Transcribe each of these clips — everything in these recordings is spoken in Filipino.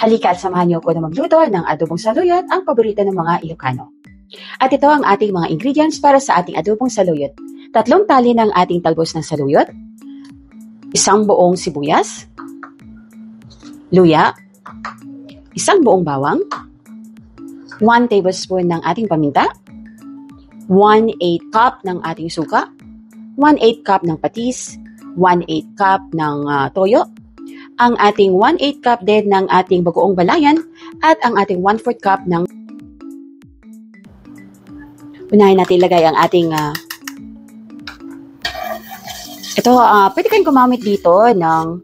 Halika at samahan niyo ko na magluto ng adobong saluyot, ang paborito ng mga Ilocano. At ito ang ating mga ingredients para sa ating adobong saluyot. 3 tali ng ating talbos ng saluyot, 1 buong sibuyas, luya, 1 buong bawang, 1 tablespoon ng ating paminta, 1/8 cup ng ating suka, 1/8 cup ng patis, 1/8 cup ng toyo, ang ating 1/8 cup din ng ating bagoong balayan, at ang ating 1/4 cup ng unahin natin ilagay ang ating pwede kayong gumamit dito ng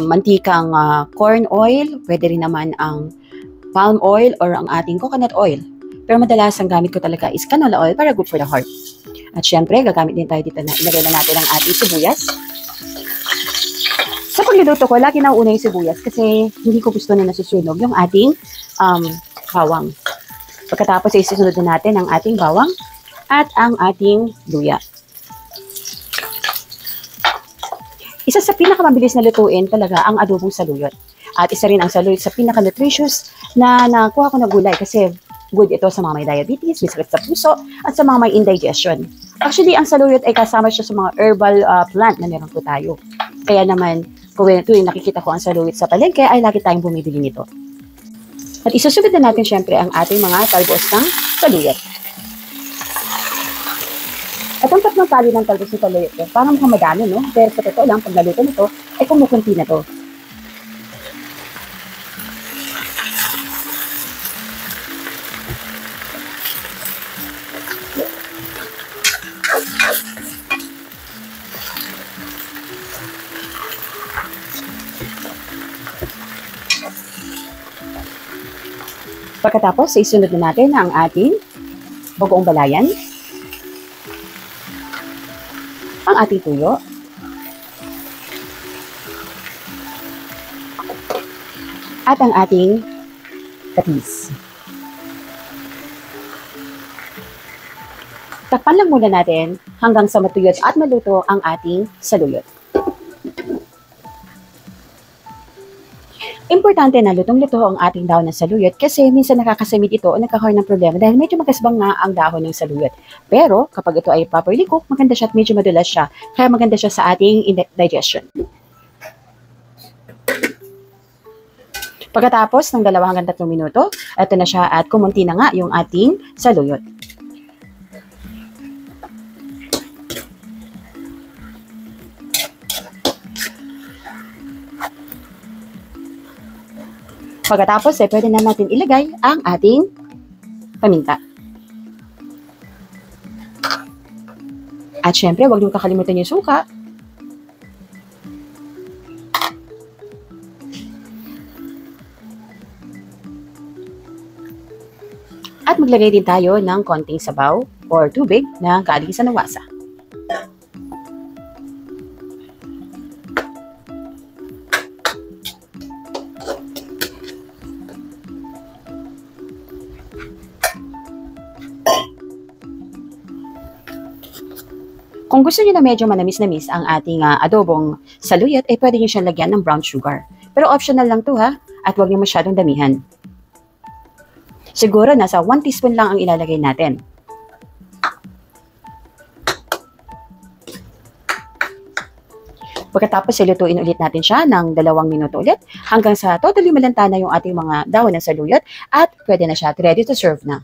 mantikang corn oil, pwede rin naman ang palm oil or ang ating coconut oil. Pero madalas ang gamit ko talaga is canola oil para good for the heart. At syempre, gagamit din tayo dito na ilagay na natin ang ating sibuyas. Sa pagluluto ko, lagi na una yung sibuyas kasi hindi ko gusto na nasusunog yung ating bawang. Pagkatapos, isusunod na natin ang ating bawang at ang ating luya. Isa sa pinakamabilis na lutuin talaga ang adobong saluyot. At isa rin ang saluyot sa pinaka-nutritious na nakuha ko na gulay kasi good ito sa mga may diabetes, may sakit sa puso, at sa mga may indigestion. Actually, ang saluyot ay kasama siya sa mga herbal plant na meron po tayo. Kaya naman, tuwing nakikita ko ang saluyot sa palengke, ay lagi tayong bumibili nito. At isusugod na natin syempre ang ating mga talbos ng saluyot. At ang 3 tali ng talbos ng saluyot, parang mukhang madami, no? Pero sa totoo lang, pag naluto nito, ay kumukunti na to. Pagkatapos, isunod na natin ang ating bagoong balayan, ang ating tuyo, at ang ating patis. Takpan lang muna natin hanggang sa matuyot at maluto ang ating saluyot. Importante na lutong-luto ang ating dahon ng saluyot kasi minsan nakakasamid ito o nagkakaroon ng problema dahil medyo magasbang nga ang dahon ng saluyot. Pero kapag ito ay properly cooked, maganda siya at medyo madulas siya. Kaya maganda siya sa ating digestion. Pagkatapos ng 2 hanggang 3 minuto, ito na siya at kumunti na nga yung ating saluyot. Pagkatapos, pwede na natin ilagay ang ating paminta. At syempre, huwag niyo kakalimutan yung suka. At maglagay din tayo ng konting sabaw or tubig na galing sa nawasa. Kung gusto niyo na medyo manamis-namis ang ating adobong saluyot, pwede niyo siyang lagyan ng brown sugar. Pero optional lang to ha, at huwag niyo masyadong damihan. Siguro nasa 1 teaspoon lang ang ilalagay natin. Pagkatapos, lutuin ulit natin siya ng 2 minuto ulit hanggang sa totally malanta na yung ating mga dahon ng saluyot at pwede na siya at ready to serve na.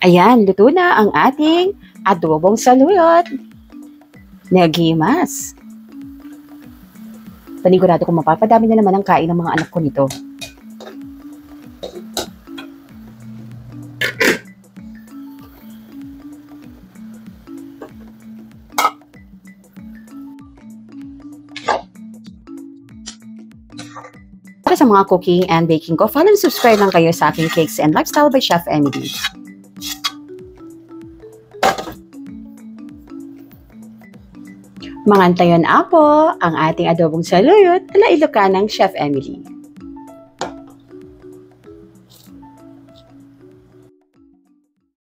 Ayan, luto na ang ating adobong saluyot. Nagimas. Panigurado kong mapapadami na naman ang kain ng mga anak ko nito. Para sa mga cooking and baking ko, follow and subscribe lang kayo sa aking Cakes and Lifestyle by Chef Emily. Mangantayon po ang ating adobong saluyot ala Ilocanang Chef Emily.